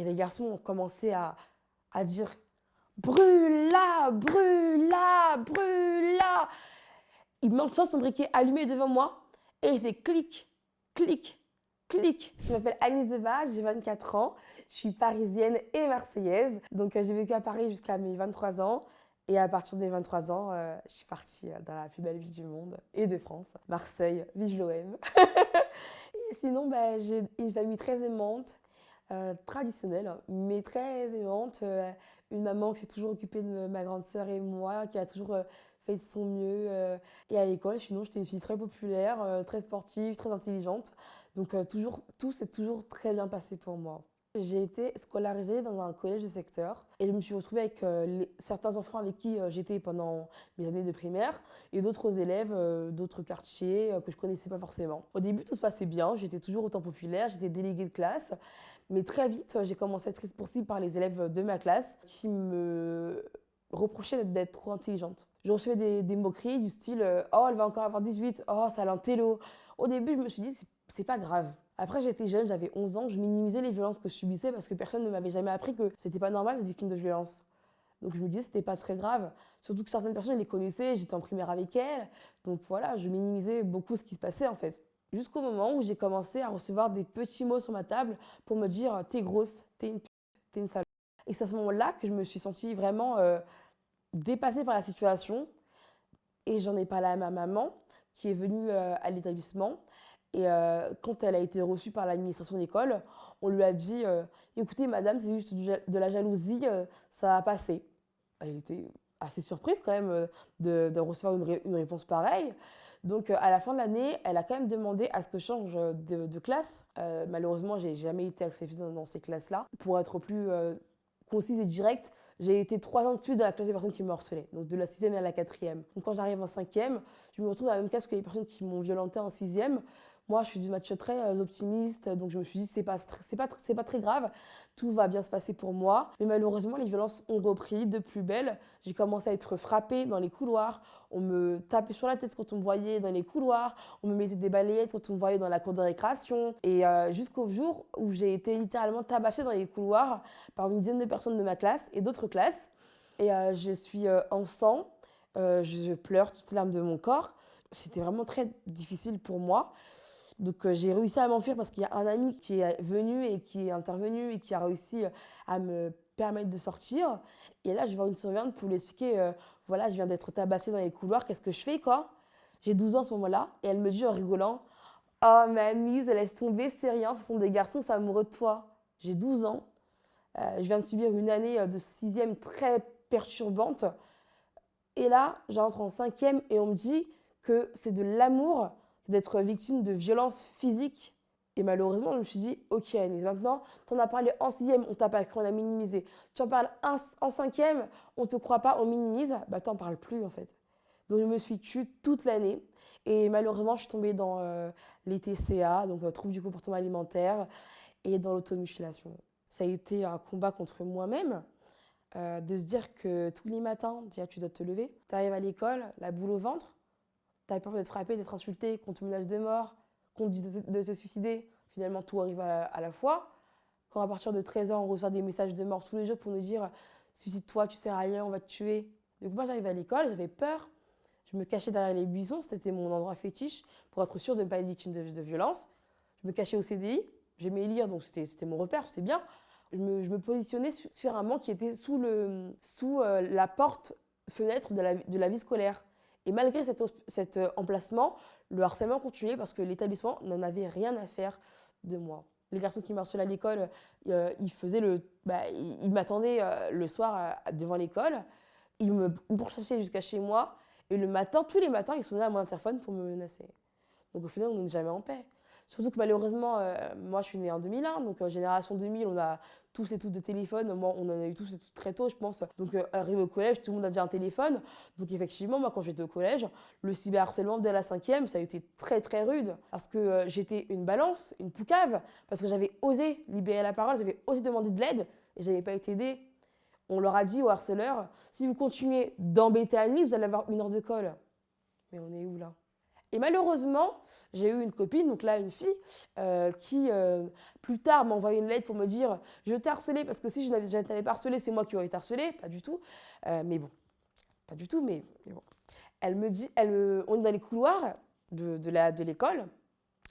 Et les garçons ont commencé à dire brûle-la, brûle-la, brûle-la. Il maintient son briquet allumé devant moi et il fait clic, clic, clic. Je m'appelle Agnès Deva, j'ai 24 ans, je suis parisienne et marseillaise. Donc j'ai vécu à Paris jusqu'à mes 23 ans. Et à partir des 23 ans, je suis partie dans la plus belle ville du monde et de France, Marseille, vive l'OM. Et sinon, j'ai une famille très aimante, traditionnelle, mais très aimante. Une maman qui s'est toujours occupée de ma grande sœur et moi, qui a toujours fait de son mieux. Et à l'école, sinon, j'étais une fille très populaire, très sportive, très intelligente. Donc tout s'est toujours très bien passé pour moi. J'ai été scolarisée dans un collège de secteur et je me suis retrouvée avec certains enfants avec qui j'étais pendant mes années de primaire et d'autres élèves d'autres quartiers que je ne connaissais pas forcément. Au début, tout se passait bien, j'étais toujours autant populaire, j'étais déléguée de classe, mais très vite, j'ai commencé à être prise pour cible par les élèves de ma classe qui me reprochaient d'être trop intelligente. Je recevais des moqueries du style oh, elle va encore avoir 18, oh, ça a l'intello. Au début, je me suis dit c'est pas grave. Après, j'étais jeune, j'avais 11 ans, je minimisais les violences que je subissais parce que personne ne m'avait jamais appris que c'était pas normal d'être victime de violences. Donc je me disais c'était pas très grave. Surtout que certaines personnes, je les connaissais, j'étais en primaire avec elles. Donc voilà, je minimisais beaucoup ce qui se passait en fait. Jusqu'au moment où j'ai commencé à recevoir des petits mots sur ma table pour me dire t'es grosse, t'es une pute, t'es une salope. Et c'est à ce moment-là que je me suis sentie vraiment dépassée par la situation. Et j'en ai parlé à ma maman qui est venue à l'établissement. Et quand elle a été reçue par l'administration de l'école, on lui a dit écoutez, madame, c'est juste de la jalousie, ça va passer. Elle était assez surprise quand même de recevoir une réponse pareille. Donc à la fin de l'année, elle a quand même demandé à ce que je change de classe. Malheureusement, j'ai jamais été acceptée dans ces classes-là. Pour être plus concise et directe, j'ai été 3 ans de suite dans la classe des personnes qui me harcelaient, donc de la 6e à la 4e. Donc quand j'arrive en 5e, je me retrouve dans la même classe que les personnes qui m'ont violentée en 6e. Moi, je suis d'une nature très optimiste, donc je me suis dit, c'est pas très grave, tout va bien se passer pour moi. Mais malheureusement, les violences ont repris de plus belle. J'ai commencé à être frappée dans les couloirs, on me tapait sur la tête quand on me voyait dans les couloirs, on me mettait des balayettes quand on me voyait dans la cour de récréation. Et jusqu'au jour où j'ai été littéralement tabassée dans les couloirs par une dizaine de personnes de ma classe et d'autres classes. Et je suis en sang, je pleure toutes les larmes de mon corps. C'était vraiment très difficile pour moi. Donc j'ai réussi à m'enfuir parce qu'il y a un ami qui est venu et qui est intervenu et qui a réussi à me permettre de sortir. Et là, je vois une surveillante pour lui expliquer voilà, je viens d'être tabassée dans les couloirs, qu'est-ce que je fais quoi? J'ai 12 ans à ce moment-là et elle me dit en rigolant oh, mamie, laisse tomber, c'est rien, ce sont des garçons, c'est amoureux de toi. J'ai 12 ans, je viens de subir une année de 6e très perturbante. Et là, j'entre en 5e et on me dit que c'est de l'amour d'être victime de violences physiques. Et malheureusement, je me suis dit, ok Agnès, maintenant, tu en as parlé en 6e, on t'a pas cru, on a minimisé. Tu en parles en 5e, on te croit pas, on minimise, bah t'en parles plus en fait. Donc je me suis tue toute l'année. Et malheureusement, je suis tombée dans les TCA, donc troubles du comportement alimentaire, et dans l'automutilation. Ça a été un combat contre moi-même, de se dire que tous les matins, déjà, tu dois te lever, tu arrives à l'école, la boule au ventre, tu as peur d'être frappé, d'être insulté, qu'on te menace de mort, qu'on te dise de te suicider. Finalement, tout arrive à la fois. Quand à partir de 13 ans, on reçoit des messages de mort tous les jours pour nous dire suicide-toi, tu sers à rien, on va te tuer. Donc moi, j'arrive à l'école, j'avais peur. Je me cachais derrière les buissons, c'était mon endroit fétiche pour être sûre de ne pas être victime de violence. Je me cachais au CDI, j'aimais lire, donc c'était mon repère, c'était bien. Je me positionnais sur un banc qui était sous la porte-fenêtre de la vie scolaire. Et malgré cet emplacement, le harcèlement continuait parce que l'établissement n'en avait rien à faire de moi. Les garçons qui m'harcelaient à l'école, ils m'attendaient le soir devant l'école, ils me pourchassaient jusqu'à chez moi, et le matin, tous les matins, ils sonnaient à mon interphone pour me menacer. Donc au final, on n'est jamais en paix. Surtout que malheureusement, moi je suis née en 2001, donc génération 2000, on a tous et toutes des téléphones. Moi, on en a eu tous et toutes très tôt, je pense. Donc arrivé au collège, tout le monde a déjà un téléphone. Donc effectivement, moi quand j'étais au collège, le cyberharcèlement dès la 5e, ça a été très très rude. Parce que j'étais une balance, une poucave, parce que j'avais osé libérer la parole, j'avais osé demander de l'aide, et je n'avais pas été aidée. On leur a dit aux harceleurs, si vous continuez d'embêter Annie, vous allez avoir 1 heure de colle. Mais on est où là? Et malheureusement, j'ai eu une copine, donc là une fille, qui plus tard m'a envoyé une lettre pour me dire je t'ai harcelé parce que si je ne t'avais pas harcelé, c'est moi qui aurais été harcelée. Pas du tout. Mais bon, pas du tout, mais bon. Elle me dit, on est dans les couloirs de l'école,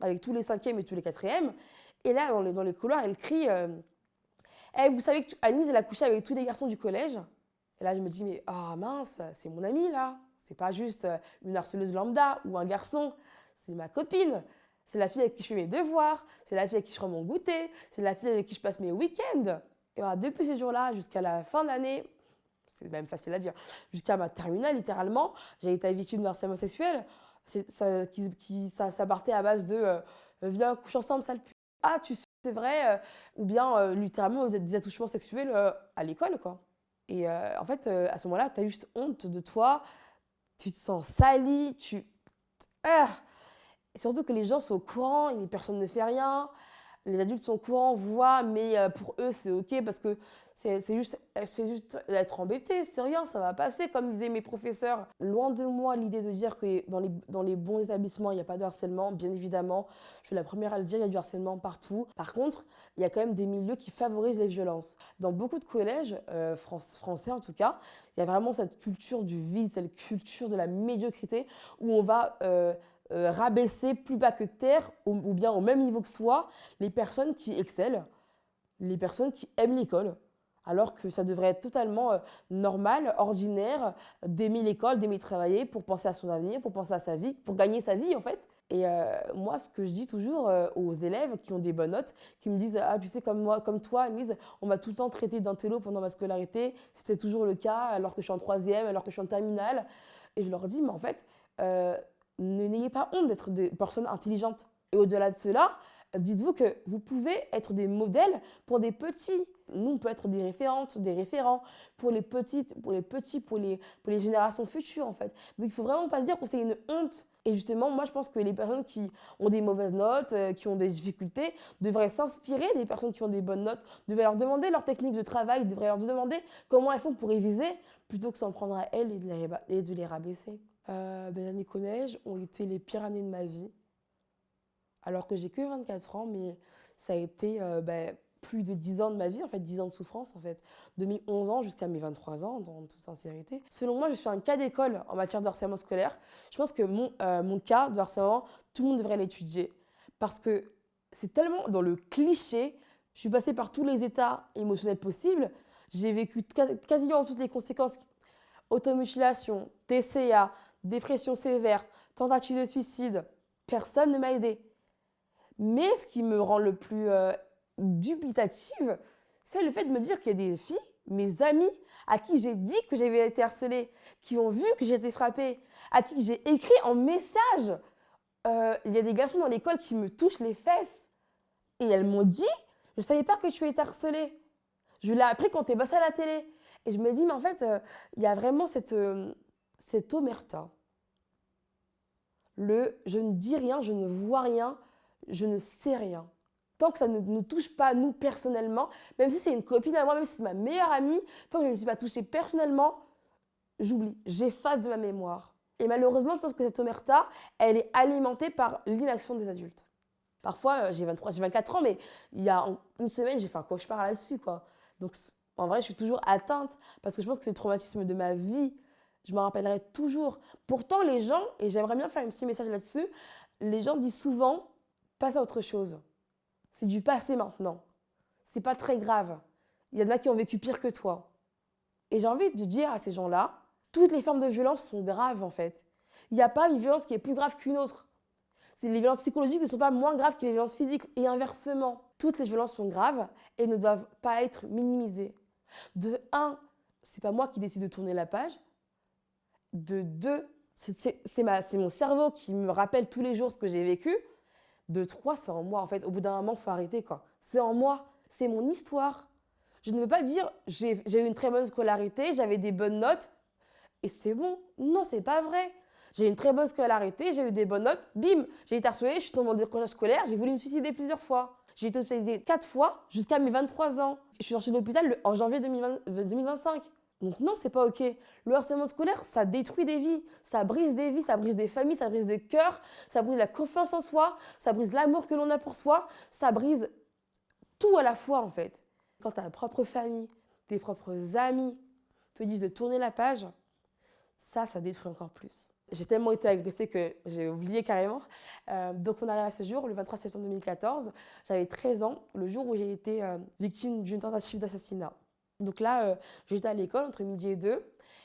avec tous les cinquièmes et tous les quatrièmes. Et là, dans les couloirs, elle crie hey, vous savez que Anise, elle a couché avec tous les garçons du collège. Et là, je me dis mais ah mince, c'est mon amie là. C'est pas juste une harceleuse lambda ou un garçon. C'est ma copine. C'est la fille avec qui je fais mes devoirs. C'est la fille avec qui je rends mon goûter. C'est la fille avec qui je passe mes week-ends. Et voilà, depuis ces jours-là, jusqu'à la fin de l'année, c'est même facile à dire, jusqu'à ma terminale, littéralement, j'ai été victime de harcèlement sexuel. Ça partait à base de viens, couche ensemble, sale pute. Ah, tu sais, c'est vrai. Ou bien, littéralement, des attouchements sexuels à l'école, quoi. Et en fait, à ce moment-là, tu as juste honte de toi. Tu te sens sali. Surtout que les gens sont au courant et personne ne fait rien. Les adultes sont au courant, voient, mais pour eux, c'est OK parce que c'est juste d'être embêté, c'est rien, ça va passer, comme disaient mes professeurs. Loin de moi l'idée de dire que dans les bons établissements, il n'y a pas de harcèlement, bien évidemment. Je suis la première à le dire, il y a du harcèlement partout. Par contre, il y a quand même des milieux qui favorisent les violences. Dans beaucoup de collèges, français en tout cas, il y a vraiment cette culture du vide, cette culture de la médiocrité, où on va rabaisser plus bas que terre, ou bien au même niveau que soi, les personnes qui excellent, les personnes qui aiment l'école. Alors que ça devrait être totalement normal, ordinaire, d'aimer l'école, d'aimer travailler pour penser à son avenir, pour penser à sa vie, pour gagner sa vie en fait. Et moi, ce que je dis toujours aux élèves qui ont des bonnes notes, qui me disent « Ah, tu sais, comme moi, comme toi, Anise, on m'a tout le temps traité d'intello pendant ma scolarité. C'était toujours le cas, alors que je suis en troisième, alors que je suis en terminale. » Et je leur dis « Mais en fait, n'ayez pas honte d'être des personnes intelligentes. Et au-delà de cela, dites-vous que vous pouvez être des modèles pour des petits. Nous, on peut être des référentes, des référents pour les petites, pour les générations futures, en fait. Donc, il ne faut vraiment pas se dire que c'est une honte. Et justement, moi, je pense que les personnes qui ont des mauvaises notes, qui ont des difficultés, devraient s'inspirer des personnes qui ont des bonnes notes, devraient leur demander leur technique de travail, devraient leur demander comment elles font pour réviser, plutôt que s'en prendre à elles et de les rabaisser. Les années collège ont été les pires années de ma vie. Alors que j'ai que 24 ans, mais ça a été plus de 10 ans de ma vie, en fait, 10 ans de souffrance, en fait, de mes 11 ans jusqu'à mes 23 ans, en toute sincérité. Selon moi, je suis un cas d'école en matière de harcèlement scolaire. Je pense que mon cas de harcèlement, tout le monde devrait l'étudier. Parce que c'est tellement dans le cliché, je suis passée par tous les états émotionnels possibles, j'ai vécu quasiment toutes les conséquences, automutilation, TCA, dépression sévère, tentative de suicide, personne ne m'a aidée. Mais ce qui me rend le plus dubitative, c'est le fait de me dire qu'il y a des filles, mes amies, à qui j'ai dit que j'avais été harcelée, qui ont vu que j'ai été frappée, à qui j'ai écrit en message. Il y a des garçons dans l'école qui me touchent les fesses. Et elles m'ont dit, je ne savais pas que tu étais harcelée. Je l'ai appris quand tu es passée à la télé. Et je me dis, mais en fait, il y a vraiment cette omerta. Je ne dis rien, je ne vois rien, je ne sais rien. Tant que ça ne nous touche pas, nous, personnellement, même si c'est une copine à moi, même si c'est ma meilleure amie, tant que je ne suis pas touchée personnellement, j'oublie, j'efface de ma mémoire. Et malheureusement, je pense que cette omerta, elle est alimentée par l'inaction des adultes. Parfois, j'ai 24 ans, mais il y a une semaine, j'ai fait un cauchemar là-dessus, quoi. Donc, en vrai, je suis toujours atteinte parce que je pense que c'est le traumatisme de ma vie. Je m'en rappellerai toujours. Pourtant, les gens, et j'aimerais bien faire un petit message là-dessus, les gens disent souvent, passe à autre chose. C'est du passé maintenant. C'est pas très grave. Il y en a qui ont vécu pire que toi. Et j'ai envie de dire à ces gens-là, toutes les formes de violence sont graves en fait. Il n'y a pas une violence qui est plus grave qu'une autre. Les violences psychologiques ne sont pas moins graves que les violences physiques. Et inversement, toutes les violences sont graves et ne doivent pas être minimisées. De un, c'est pas moi qui décide de tourner la page. De deux, c'est mon cerveau qui me rappelle tous les jours ce que j'ai vécu. De trois, c'est en moi en fait. Au bout d'un moment, il faut arrêter quoi. C'est en moi, c'est mon histoire. Je ne veux pas dire j'ai eu une très bonne scolarité, j'avais des bonnes notes et c'est bon. Non, c'est pas vrai. J'ai eu une très bonne scolarité, j'ai eu des bonnes notes, bim, j'ai été harcelée, je suis tombée en décrochage scolaire, j'ai voulu me suicider plusieurs fois. J'ai été hospitalisée 4 fois jusqu'à mes 23 ans. Je suis sortie de l'hôpital en janvier 2025. Donc non, c'est pas OK. Le harcèlement scolaire, ça détruit des vies, ça brise des familles, ça brise des cœurs, ça brise la confiance en soi, ça brise l'amour que l'on a pour soi, ça brise tout à la fois en fait. Quand ta propre famille, tes propres amis te disent de tourner la page, ça détruit encore plus. J'ai tellement été agressée que j'ai oublié carrément. Donc on arrive à ce jour, le 23 septembre 2014, j'avais 13 ans, le jour où j'ai été victime d'une tentative d'assassinat. Donc là, j'étais à l'école entre midi et 2.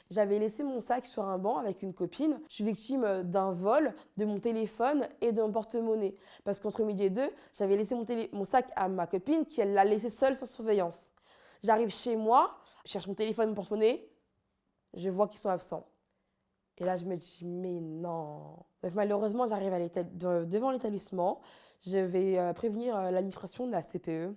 J'avais laissé mon sac sur un banc avec une copine. Je suis victime d'un vol, de mon téléphone et de mon porte-monnaie. Parce qu'entre midi et 2, j'avais laissé mon sac à ma copine qui elle l'a laissé seule sans surveillance. J'arrive chez moi, je cherche mon téléphone, mon porte-monnaie, je vois qu'ils sont absents. Et là, je me dis, mais non. Donc, malheureusement, j'arrive devant l'établissement. Je vais prévenir l'administration de la CPE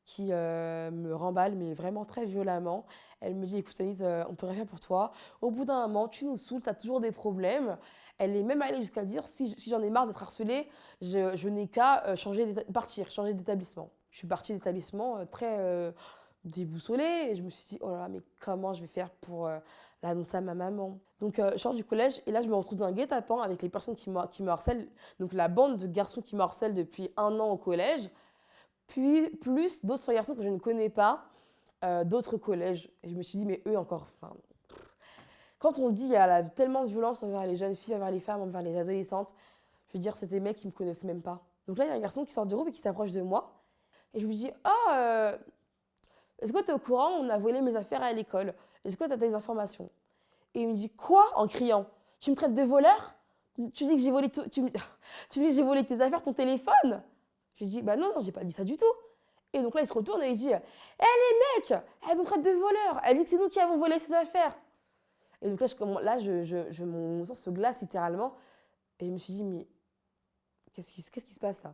qui me remballe, mais vraiment très violemment. Elle me dit, écoute Anis, on peut rien faire pour toi. Au bout d'un moment, tu nous saoules, tu as toujours des problèmes. Elle est même allée jusqu'à dire, si j'en ai marre d'être harcelée, je n'ai qu'à changer d'établissement. Je suis partie d'établissement très déboussolée et je me suis dit, oh là là, mais comment je vais faire pour l'annoncer à ma maman. Donc je sors du collège et là, je me retrouve dans un guet-apens avec les personnes qui me harcèlent. Donc la bande de garçons qui me harcèlent depuis 1 an au collège. Puis plus d'autres garçons que je ne connais pas, d'autres collèges. Et je me suis dit, mais eux encore, quand on dit qu'il y a tellement de violence envers les jeunes filles, envers les femmes, envers les adolescentes, je veux dire, c'est des mecs qui ne me connaissent même pas. Donc là, il y a un garçon qui sort du groupe et qui s'approche de moi. Et je me dis, est-ce que tu es au courant, on a volé mes affaires à l'école? Est-ce que tu as des informations? Et il me dit, quoi? En criant, tu me traites de voleur? Tu dis que j'ai volé, tu dis que j'ai volé tes affaires, ton téléphone? Je lui dis, bah non, j'ai pas dit ça du tout. Et donc là, il se retourne et il dit, les mecs, elle nous traite de voleurs. Elle dit que c'est nous qui avons volé ses affaires. Et donc là, mon sang se glace littéralement. Et je me suis dit, mais qu'est-ce qui se passe là?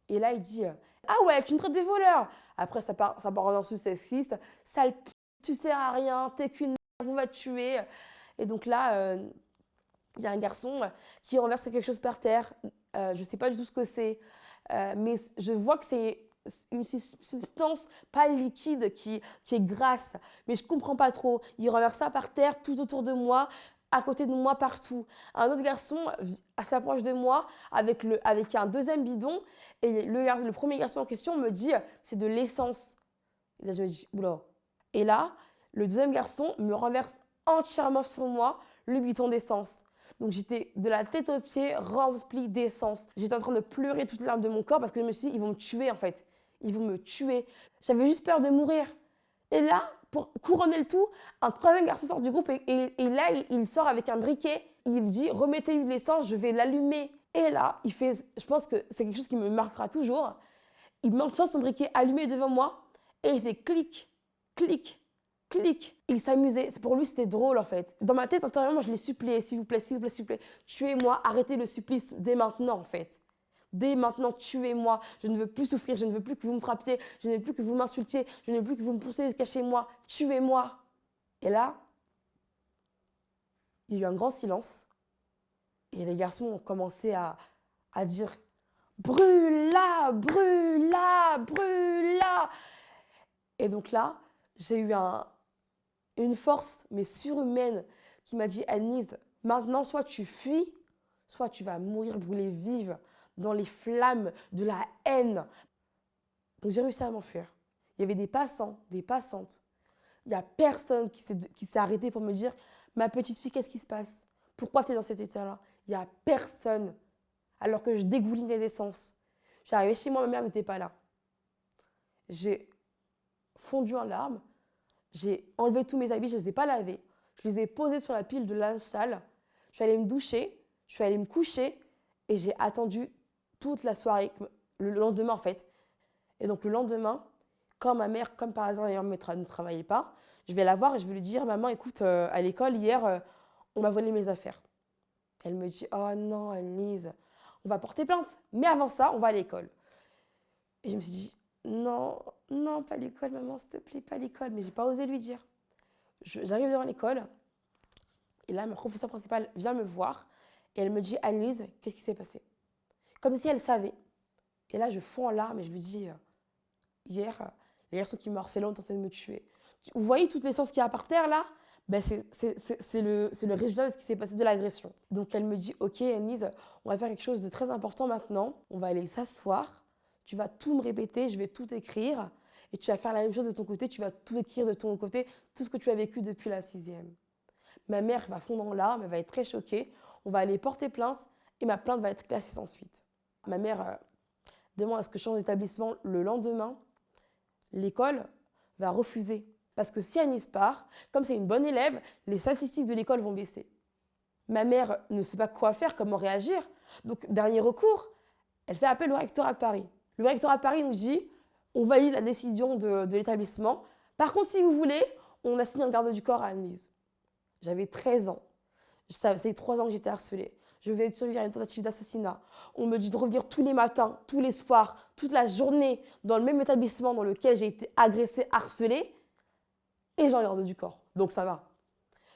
Et là, il dit, ah ouais, tu me traites de voleurs. Après, ça part en insulte sexiste. Sale p***, tu sers à rien, t'es qu'une merde, on va te tuer. Et donc là, il y a un garçon qui renverse quelque chose par terre. Je ne sais pas du tout ce que c'est. Mais je vois que c'est une substance pas liquide qui est grasse, mais je comprends pas trop. Il renverse ça par terre tout autour de moi, à côté de moi, partout. Un autre garçon s'approche de moi avec un deuxième bidon et le premier garçon en question me dit c'est de l'essence. Et là je me dis oula. Et là le deuxième garçon me renverse entièrement sur moi le bidon d'essence. Donc j'étais de la tête aux pieds remplie d'essence. J'étais en train de pleurer toutes les larmes de mon corps parce que je me suis dit, ils vont me tuer en fait. Ils vont me tuer. J'avais juste peur de mourir. Et là, pour couronner le tout, un troisième garçon sort du groupe et là, il sort avec un briquet. Il dit, remettez-lui de l'essence, je vais l'allumer. Et là, je pense que c'est quelque chose qui me marquera toujours. Il maintient son briquet allumé devant moi et il fait clic, clic, clic. Il s'amusait. Pour lui, c'était drôle en fait. Dans ma tête, intérieurement, je l'ai supplié, s'il vous plaît, s'il vous plaît, s'il vous plaît, tuez-moi, arrêtez le supplice dès maintenant en fait. Dès maintenant, tuez-moi. Je ne veux plus souffrir, je ne veux plus que vous me frappiez, je ne veux plus que vous m'insultiez, je ne veux plus que vous me poussiez jusqu'à chez moi. Tuez-moi. Et là, il y a eu un grand silence. Et les garçons ont commencé à dire brûle-la, brûle-la, brûle-la. Et donc là, j'ai eu une force, mais surhumaine, qui m'a dit, Anise, maintenant, soit tu fuis, soit tu vas mourir brûlée vive dans les flammes de la haine. Donc j'ai réussi à m'enfuir. Il y avait des passants, des passantes. Il n'y a personne qui s'est arrêté pour me dire, ma petite fille, qu'est-ce qui se passe? Pourquoi tu es dans cet état-là? Il n'y a personne. Alors que je dégoulinais d'essence. Je suis arrivée chez moi, ma mère n'était pas là. J'ai fondu en larmes. J'ai enlevé tous mes habits, je ne les ai pas lavés. Je les ai posés sur la pile de linge sale. Je suis allée me doucher, je suis allée me coucher et j'ai attendu toute la soirée, le lendemain en fait. Et donc le lendemain, quand ma mère, comme par hasard d'ailleurs, ne travaillait pas, je vais la voir et je vais lui dire, maman, écoute, à l'école hier, on m'a volé mes affaires. Elle me dit, oh non, Anise, on va porter plainte. Mais avant ça, on va à l'école. Et je me suis dit, non, non, pas l'école, maman, s'il te plaît, pas l'école. Mais j'ai pas osé lui dire. J'arrive devant l'école. Et là, ma professeure principale vient me voir. Et elle me dit, Anise, qu'est-ce qui s'est passé? Comme si elle savait. Et là, je fonds en larmes et je lui dis, hier, les garçons qui me harcelaient ont tenté de me tuer. Vous voyez toute l'essence qu'il y a par terre là? Ben c'est le résultat de ce qui s'est passé de l'agression. Donc elle me dit, ok Agnès, on va faire quelque chose de très important maintenant. On va aller s'asseoir, tu vas tout me répéter, je vais tout écrire. Et tu vas faire la même chose de ton côté, tu vas tout écrire de ton côté, tout ce que tu as vécu depuis la 6e. Ma mère va fondre en larmes, elle va être très choquée. On va aller porter plainte et ma plainte va être classée sans suite. Ma mère demande à ce que je change d'établissement le lendemain. L'école va refuser. Parce que si Agnès part, comme c'est une bonne élève, les statistiques de l'école vont baisser. Ma mère ne sait pas quoi faire, comment réagir. Donc, dernier recours, elle fait appel au rectorat de Paris. Le rectorat de Paris nous dit, on valide la décision de l'établissement. Par contre, si vous voulez, on assigne un garde du corps à Agnès. J'avais 13 ans. Ça faisait 3 ans que j'étais harcelée. Je venais de survivre à une tentative d'assassinat. On me dit de revenir tous les matins, tous les soirs, toute la journée dans le même établissement dans lequel j'ai été agressée, harcelée. Et j'ai un garde du corps. Donc ça va.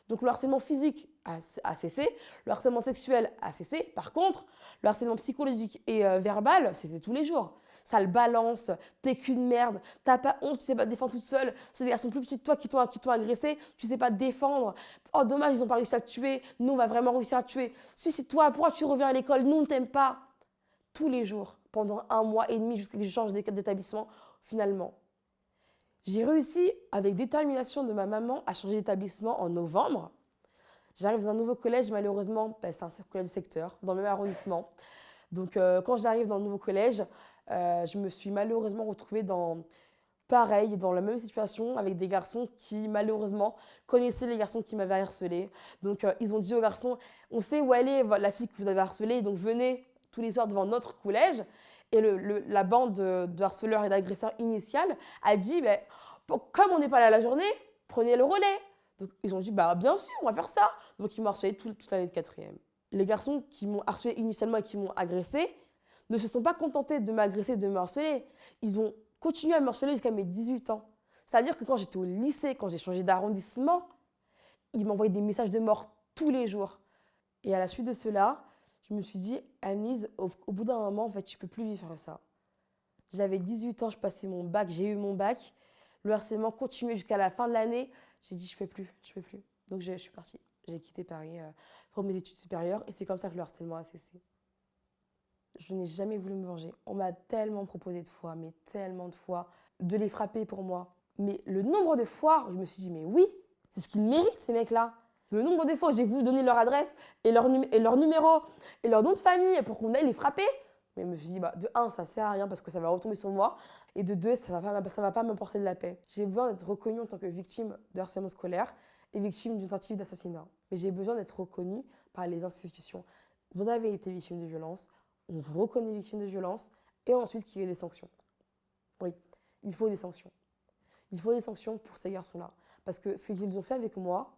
Donc le harcèlement physique a cessé, le harcèlement sexuel a cessé. Par contre, le harcèlement psychologique et verbal, c'était tous les jours. Ça le balance, t'es qu'une merde, t'as pas honte, tu sais pas te défendre toute seule. C'est des garçons plus petits que toi qui t'ont agressé, tu sais pas te défendre. Oh dommage, ils ont pas réussi à te tuer, nous on va vraiment réussir à te tuer. Suicide-toi, pourquoi tu reviens à l'école, nous on t'aime pas. Tous les jours, pendant 1 mois et demi jusqu'à ce que je change d'établissement, finalement. J'ai réussi, avec détermination de ma maman, à changer d'établissement en novembre. J'arrive dans un nouveau collège, malheureusement, c'est un collège du secteur, dans le même arrondissement. Donc, quand j'arrive dans le nouveau collège, je me suis malheureusement retrouvée dans la même situation, avec des garçons qui, malheureusement, connaissaient les garçons qui m'avaient harcelée. Donc, ils ont dit aux garçons, on sait où elle est, la fille que vous avez harcelée, donc venez tous les soirs devant notre collège. Et la bande de harceleurs et d'agresseurs initiales a dit, comme on n'est pas là la journée, prenez le relais. Donc ils ont dit, bien sûr, on va faire ça. Donc ils m'ont harcelé toute l'année de 4e. Les garçons qui m'ont harcelé initialement et qui m'ont agressé ne se sont pas contentés de m'agresser, de me harceler. Ils ont continué à me harceler jusqu'à mes 18 ans. C'est-à-dire que quand j'étais au lycée, quand j'ai changé d'arrondissement, ils m'envoyaient des messages de mort tous les jours. Et à la suite de cela, je me suis dit, Agnès, au bout d'un moment, en fait, tu peux plus vivre ça. J'avais 18 ans, je passais mon bac, j'ai eu mon bac. Le harcèlement continuait jusqu'à la fin de l'année. J'ai dit, je peux plus. Donc, je suis partie. J'ai quitté Paris pour mes études supérieures et c'est comme ça que le harcèlement a cessé. Je n'ai jamais voulu me venger. On m'a tellement proposé de fois, mais tellement de fois, de les frapper pour moi. Mais le nombre de fois, je me suis dit, mais oui, c'est ce qu'ils méritent, ces mecs-là. Le nombre de fois où j'ai voulu donner leur adresse et leur numéro et leur nom de famille pour qu'on aille les frapper. Mais je me suis dit, de 1, ça sert à rien parce que ça va retomber sur moi. Et de 2, ça va pas m'apporter de la paix. J'ai besoin d'être reconnue en tant que victime de harcèlement scolaire et victime d'une tentative d'assassinat. Mais j'ai besoin d'être reconnue par les institutions. Vous avez été victime de violence, on vous reconnaît victime de violence et ensuite qu'il y ait des sanctions. Oui, il faut des sanctions. Il faut des sanctions pour ces garçons-là. Parce que ce qu'ils ont fait avec moi,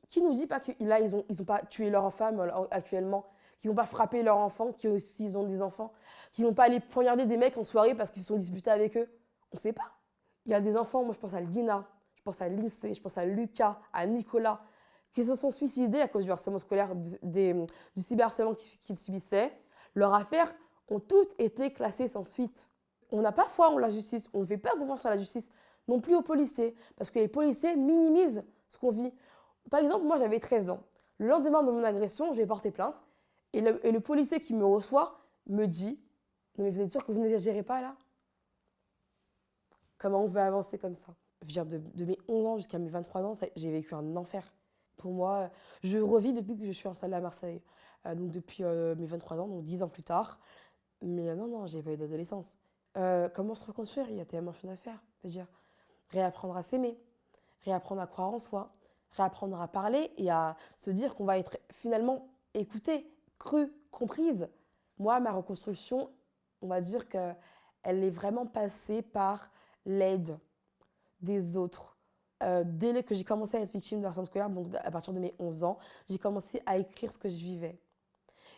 qui nous dit pas que là, ils ont pas tué leur femme actuellement, qu'ils n'ont pas frappé leur enfant, qu'ils ont des enfants, qu'ils n'ont pas allé poignarder des mecs en soirée parce qu'ils se sont disputés avec eux. On ne sait pas. Il y a des enfants, moi je pense à Dina, je pense à Lindsay, je pense à Lucas, à Nicolas, qui se sont suicidés à cause du harcèlement scolaire, du cyberharcèlement qu'ils subissaient. Leurs affaires ont toutes été classées sans suite. On n'a pas foi en la justice, on ne fait pas confiance à la justice, non plus aux policiers, parce que les policiers minimisent ce qu'on vit. Par exemple, moi j'avais 13 ans. Le lendemain de mon agression, je vais porter plainte. Et le policier qui me reçoit me dit, non mais vous êtes sûr que vous n'exagérez pas là? Comment on veut avancer comme ça? Je veux dire, de mes 11 ans jusqu'à mes 23 ans, j'ai vécu un enfer. Pour moi, je revis depuis que je suis installée à Marseille. Donc depuis mes 23 ans, donc 10 ans plus tard. Mais non, j'ai pas eu d'adolescence. Comment se reconstruire? Il y a tellement de choses à faire. Je veux dire, réapprendre à s'aimer, réapprendre à croire en soi, réapprendre à parler et à se dire qu'on va être finalement écouté, cru, comprise. Moi, ma reconstruction, on va dire qu'elle est vraiment passée par l'aide des autres. Dès que j'ai commencé à être victime de harcèlement scolaire, donc à partir de mes 11 ans, j'ai commencé à écrire ce que je vivais.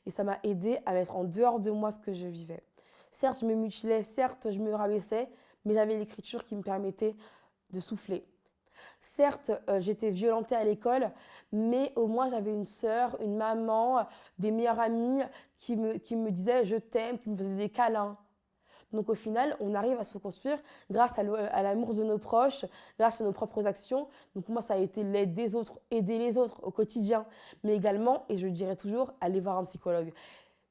Et ça m'a aidée à mettre en dehors de moi ce que je vivais. Certes, je me mutilais, certes, je me rabaissais, mais j'avais l'écriture qui me permettait de souffler. Certes, j'étais violentée à l'école, mais au moins j'avais une sœur, une maman, des meilleures amies qui me disaient « je t'aime », qui me faisaient des câlins. Donc au final, on arrive à se construire grâce à l'amour de nos proches, grâce à nos propres actions. Donc moi, ça a été l'aide des autres, aider les autres au quotidien, mais également, et je dirais toujours, aller voir un psychologue.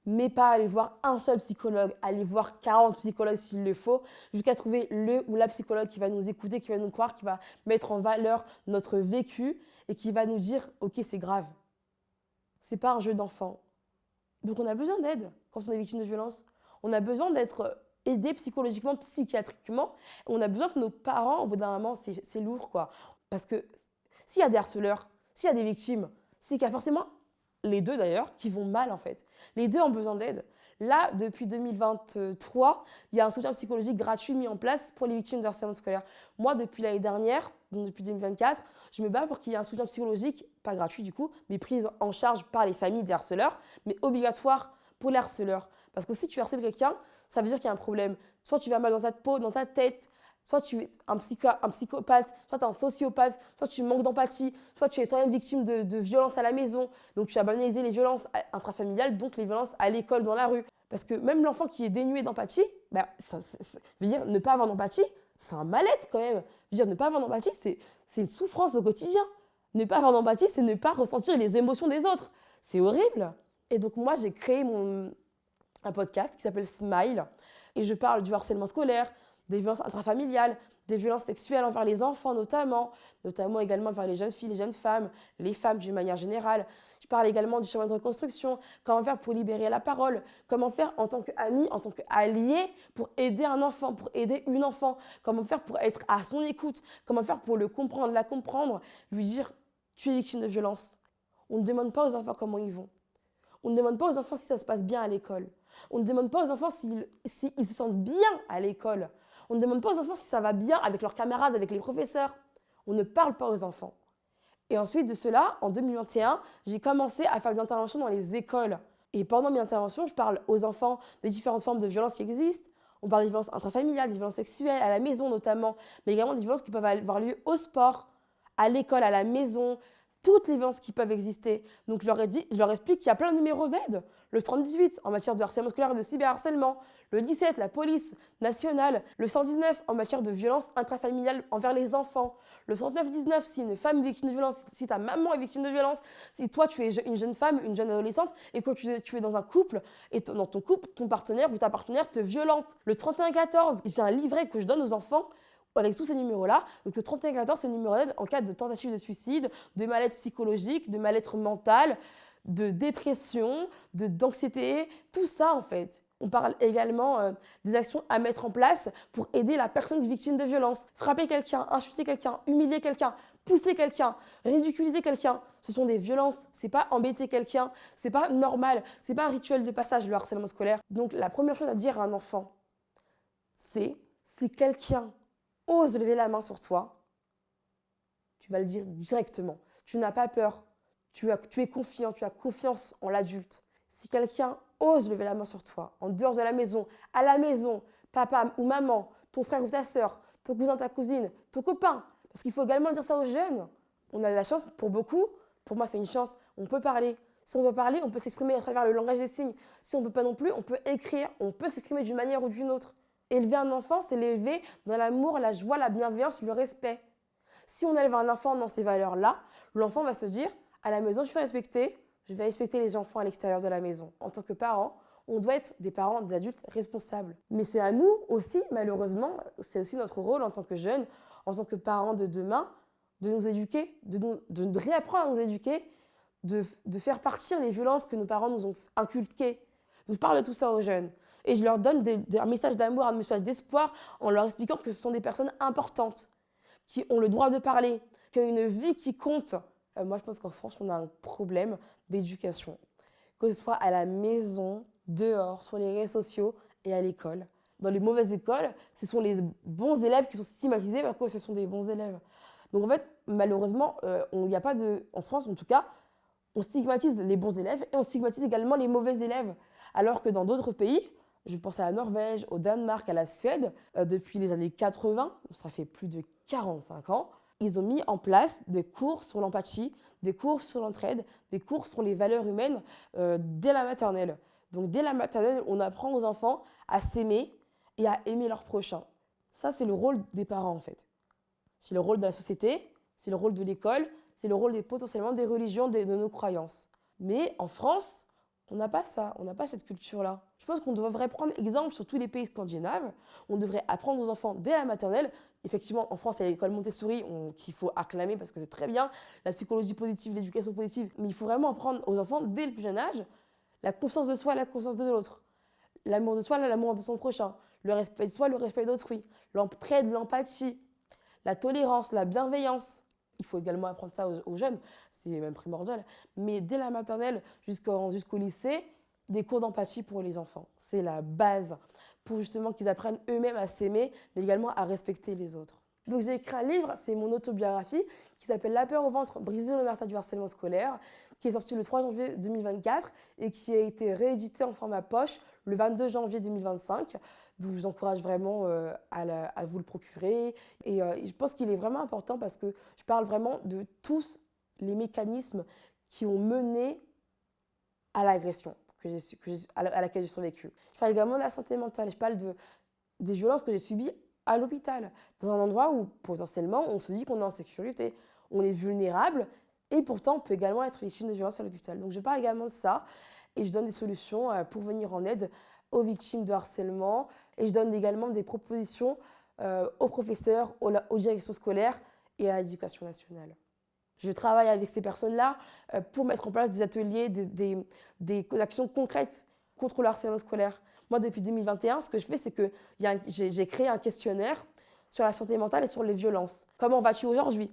Mais pas aller voir un seul psychologue, aller voir 40 psychologues s'il le faut, jusqu'à trouver le ou la psychologue qui va nous écouter, qui va nous croire, qui va mettre en valeur notre vécu et qui va nous dire « Ok, c'est grave, c'est pas un jeu d'enfant ». Donc on a besoin d'aide quand on est victime de violence. On a besoin d'être aidé psychologiquement, psychiatriquement. On a besoin que nos parents, au bout d'un moment, c'est lourd, quoi. Parce que s'il y a des harceleurs, s'il y a des victimes, c'est qu'il y a forcément les deux d'ailleurs qui vont mal en fait. Les deux ont besoin d'aide. Là, depuis 2023, il y a un soutien psychologique gratuit mis en place pour les victimes de harcèlement scolaire. Moi, depuis l'année dernière, donc depuis 2024, je me bats pour qu'il y ait un soutien psychologique, pas gratuit du coup, mais pris en charge par les familles des harceleurs, mais obligatoire pour les harceleurs. Parce que si tu harcèles quelqu'un, ça veut dire qu'il y a un problème. Soit tu vas mal dans ta peau, dans ta tête, soit tu es un psychopathe, soit tu es un sociopathe, soit tu manques d'empathie, soit tu es toi-même victime de violences à la maison. Donc tu as banalisé les violences intrafamiliales, donc les violences à l'école, dans la rue. Parce que même l'enfant qui est dénué d'empathie, veut dire ne pas avoir d'empathie, c'est un mal-être quand même. Veut dire ne pas avoir d'empathie, c'est une souffrance au quotidien. Ne pas avoir d'empathie, c'est ne pas ressentir les émotions des autres. C'est horrible. Et donc moi, j'ai créé un podcast qui s'appelle Smile. Et je parle du harcèlement scolaire, des violences intrafamiliales, des violences sexuelles envers les enfants notamment également envers les jeunes filles, les jeunes femmes, les femmes d'une manière générale. Je parle également du chemin de reconstruction, comment faire pour libérer la parole, comment faire en tant qu'ami, en tant qu'allié pour aider un enfant, pour aider une enfant, comment faire pour être à son écoute, comment faire pour le comprendre, la comprendre, lui dire « tu es victime de violence ». On ne demande pas aux enfants comment ils vont. On ne demande pas aux enfants si ça se passe bien à l'école. On ne demande pas aux enfants s'ils se sentent bien à l'école. On ne demande pas aux enfants si ça va bien avec leurs camarades, avec les professeurs. On ne parle pas aux enfants. Et ensuite de cela, en 2021, j'ai commencé à faire des interventions dans les écoles. Et pendant mes interventions, je parle aux enfants des différentes formes de violences qui existent. On parle des violences intrafamiliales, des violences sexuelles, à la maison notamment, mais également des violences qui peuvent avoir lieu au sport, à l'école, à la maison, toutes les violences qui peuvent exister. Donc je leur explique qu'il y a plein de numéros d'aide. Le 3018 en matière de harcèlement scolaire et de cyberharcèlement. Le 17, la police nationale. Le 119 en matière de violence intrafamiliale envers les enfants. Le 109-19 si une femme est victime de violence, si ta maman est victime de violence, si toi tu es une jeune femme, une jeune adolescente et que tu es dans un couple et dans ton couple, ton partenaire ou ta partenaire te violente. Le 31-14, j'ai un livret que je donne aux enfants avec tous ces numéros-là. Donc le 31-14, c'est le numéro d'aide en cas de tentative de suicide, de mal-être psychologique, de mal-être mental, de dépression, d'anxiété, tout ça en fait. On parle également des actions à mettre en place pour aider la personne victime de violence. Frapper quelqu'un, insulter quelqu'un, humilier quelqu'un, pousser quelqu'un, ridiculiser quelqu'un. Ce sont des violences, c'est pas embêter quelqu'un, c'est pas normal, c'est pas un rituel de passage le harcèlement scolaire. Donc la première chose à dire à un enfant, c'est si quelqu'un ose lever la main sur toi, tu vas le dire directement. Tu n'as pas peur, tu es confiant, tu as confiance en l'adulte. Si quelqu'un ose lever la main sur toi, en dehors de la maison, à la maison, papa ou maman, ton frère ou ta sœur, ton cousin, ta cousine, ton copain, parce qu'il faut également dire ça aux jeunes. On a de la chance pour beaucoup, pour moi c'est une chance, on peut parler. Si on peut parler, on peut s'exprimer à travers le langage des signes. Si on ne peut pas non plus, on peut écrire, on peut s'exprimer d'une manière ou d'une autre. Élever un enfant, c'est l'élever dans l'amour, la joie, la bienveillance, le respect. Si on élève un enfant dans ces valeurs-là, l'enfant va se dire, à la maison, je vais respecter les enfants à l'extérieur de la maison. En tant que parents, on doit être des parents, des adultes responsables. Mais c'est à nous aussi, malheureusement, c'est aussi notre rôle en tant que jeunes, en tant que parents de demain, de nous éduquer, de réapprendre à nous éduquer, de faire partir les violences que nos parents nous ont inculquées. Donc, je parle de tout ça aux jeunes. Et je leur donne un message d'amour, un message d'espoir en leur expliquant que ce sont des personnes importantes, qui ont le droit de parler, qui ont une vie qui compte. Moi, je pense qu'en France, on a un problème d'éducation. Que ce soit à la maison, dehors, sur les réseaux sociaux et à l'école. Dans les mauvaises écoles, ce sont les bons élèves qui sont stigmatisés parce que ce sont des bons élèves. Donc en fait, malheureusement, en France en tout cas, on stigmatise les bons élèves et on stigmatise également les mauvais élèves. Alors que dans d'autres pays, je pense à la Norvège, au Danemark, à la Suède, depuis les années 80, ça fait plus de 45 ans, ils ont mis en place des cours sur l'empathie, des cours sur l'entraide, des cours sur les valeurs humaines dès la maternelle. Donc dès la maternelle, on apprend aux enfants à s'aimer et à aimer leur prochain. Ça, c'est le rôle des parents, en fait. C'est le rôle de la société, c'est le rôle de l'école, c'est le rôle potentiellement des religions, de nos croyances. Mais en France, on n'a pas ça, on n'a pas cette culture-là. Je pense qu'on devrait prendre exemple sur tous les pays scandinaves. On devrait apprendre aux enfants dès la maternelle. Effectivement, en France, il y a l'école Montessori qu'il faut acclamer parce que c'est très bien. La psychologie positive, l'éducation positive. Mais il faut vraiment apprendre aux enfants dès le plus jeune âge la confiance de soi, la confiance de l'autre. L'amour de soi, l'amour de son prochain. Le respect de soi, le respect d'autrui. L'entraide, l'empathie. La tolérance, la bienveillance. Il faut également apprendre ça aux jeunes, c'est même primordial. Mais dès la maternelle jusqu'au lycée, des cours d'empathie pour les enfants. C'est la base pour justement qu'ils apprennent eux-mêmes à s'aimer, mais également à respecter les autres. Donc j'ai écrit un livre, c'est mon autobiographie, qui s'appelle La peur au ventre, briser l'omerta du harcèlement scolaire, qui est sorti le 3 janvier 2024 et qui a été réédité en format poche le 22 janvier 2025. Donc je vous encourage vraiment à vous le procurer. Et je pense qu'il est vraiment important parce que je parle vraiment de tous les mécanismes qui ont mené à l'agression à laquelle j'ai survécu. Je parle également de la santé mentale. Je parle des violences que j'ai subies à l'hôpital, dans un endroit où potentiellement on se dit qu'on est en sécurité, on est vulnérable et pourtant on peut également être victime de violences à l'hôpital. Donc je parle également de ça et je donne des solutions pour venir en aide aux victimes de harcèlement et je donne également des propositions aux professeurs, aux directions scolaires et à l'éducation nationale. Je travaille avec ces personnes-là pour mettre en place des ateliers, des actions concrètes contre le harcèlement scolaire. Moi, depuis 2021, ce que je fais, c'est que j'ai créé un questionnaire sur la santé mentale et sur les violences. Comment vas-tu aujourd'hui ?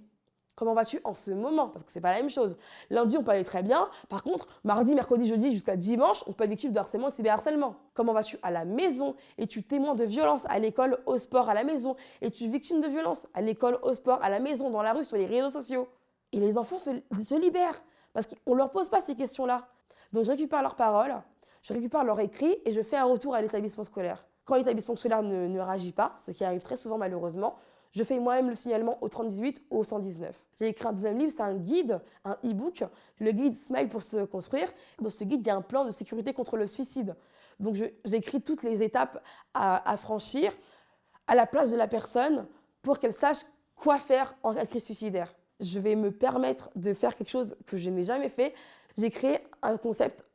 Comment vas-tu en ce moment ? Parce que ce n'est pas la même chose. Lundi, on peut aller très bien. Par contre, mardi, mercredi, jeudi, jusqu'à dimanche, on peut être victime de harcèlement et cyberharcèlement. Comment vas-tu à la maison ? Es-tu témoin de violence à l'école, au sport, à la maison ? Es-tu victime de violence à l'école, au sport, à la maison, dans la rue, sur les réseaux sociaux ? Et les enfants se libèrent parce qu'on ne leur pose pas ces questions-là. Donc, je récupère leurs paroles, je récupère leurs écrits et je fais un retour à l'établissement scolaire. Quand l'établissement scolaire ne réagit pas, ce qui arrive très souvent malheureusement, je fais moi-même le signalement au 3018 ou au 119. J'ai écrit un deuxième livre, c'est un guide, un e-book, le guide Smile pour se construire. Dans ce guide, il y a un plan de sécurité contre le suicide. Donc, j'écris toutes les étapes à franchir à la place de la personne pour qu'elle sache quoi faire en cas de crise suicidaire. Je vais me permettre de faire quelque chose que je n'ai jamais fait. J'ai créé un concept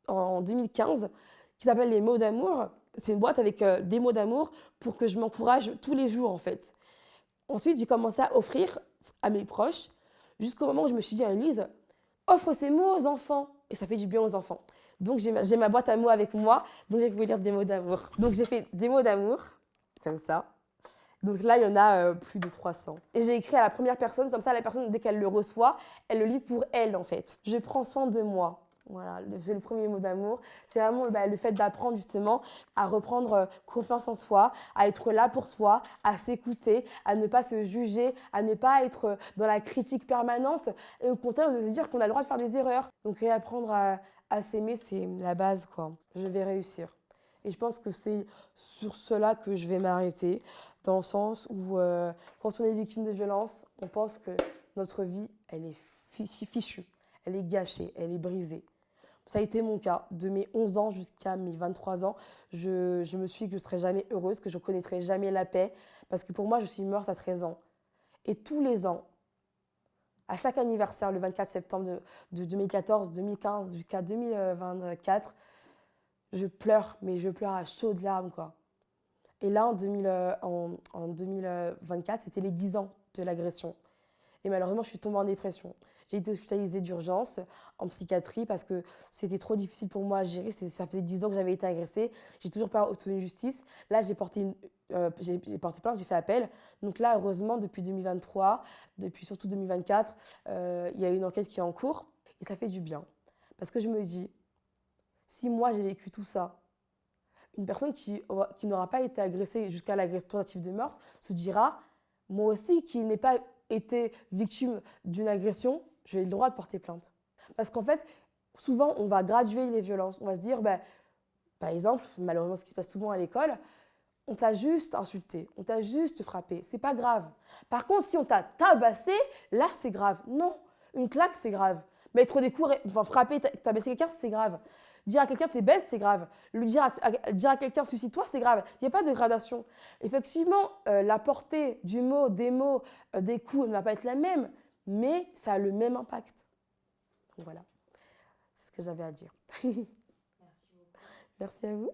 en 2015 qui s'appelle les mots d'amour. C'est une boîte avec des mots d'amour pour que je m'encourage tous les jours en fait. Ensuite, j'ai commencé à offrir à mes proches jusqu'au moment où je me suis dit, Annelise, offre ces mots aux enfants et ça fait du bien aux enfants. Donc j'ai ma boîte à mots avec moi, donc je vais vous lire des mots d'amour. Donc j'ai fait des mots d'amour, comme ça. Donc là, il y en a plus de 300. Et j'ai écrit à la première personne, comme ça, la personne, dès qu'elle le reçoit, elle le lit pour elle, en fait. Je prends soin de moi. Voilà, c'est le premier mot d'amour. C'est vraiment le fait d'apprendre, justement, à reprendre confiance en soi, à être là pour soi, à s'écouter, à ne pas se juger, à ne pas être dans la critique permanente, et au contraire, de se dire qu'on a le droit de faire des erreurs. Donc, réapprendre à s'aimer, c'est la base, quoi. Je vais réussir. Et je pense que c'est sur cela que je vais m'arrêter. Dans le sens où, quand on est victime de violence, on pense que notre vie, elle est fichue, elle est gâchée, elle est brisée. Ça a été mon cas. De mes 11 ans jusqu'à mes 23 ans, je me suis dit que je ne serais jamais heureuse, que je ne connaîtrais jamais la paix, parce que pour moi, je suis morte à 13 ans. Et tous les ans, à chaque anniversaire, le 24 septembre de 2014, 2015 jusqu'à 2024, je pleure, mais je pleure à chaudes larmes, quoi. Et là, en 2024, c'était les 10 ans de l'agression. Et malheureusement, je suis tombée en dépression. J'ai été hospitalisée d'urgence en psychiatrie parce que c'était trop difficile pour moi à gérer. Ça faisait 10 ans que j'avais été agressée. J'ai toujours pas obtenu justice. Là, j'ai porté plainte, j'ai fait appel. Donc là, heureusement, depuis 2023, depuis surtout 2024, il y a une enquête qui est en cours. Et ça fait du bien. Parce que je me dis, si moi, j'ai vécu tout ça, une personne qui n'aura pas été agressée jusqu'à l'agression tentative de meurtre se dira, moi aussi, qui n'ai pas été victime d'une agression, j'ai le droit de porter plainte. Parce qu'en fait, souvent, on va graduer les violences. On va se dire, par exemple, malheureusement, ce qui se passe souvent à l'école, on t'a juste insulté, on t'a juste frappé, c'est pas grave. Par contre, si on t'a tabassé, là, c'est grave. Non, une claque, c'est grave. Mettre des coups, frapper, tabasser quelqu'un, c'est grave. Dire à quelqu'un t'es belle, c'est grave. Dire à quelqu'un suicide-toi, c'est grave. Il n'y a pas de gradation. Effectivement, la portée du mot, des mots, des coups ne va pas être la même, mais ça a le même impact. Donc voilà, c'est ce que j'avais à dire. Merci beaucoup. Merci à vous.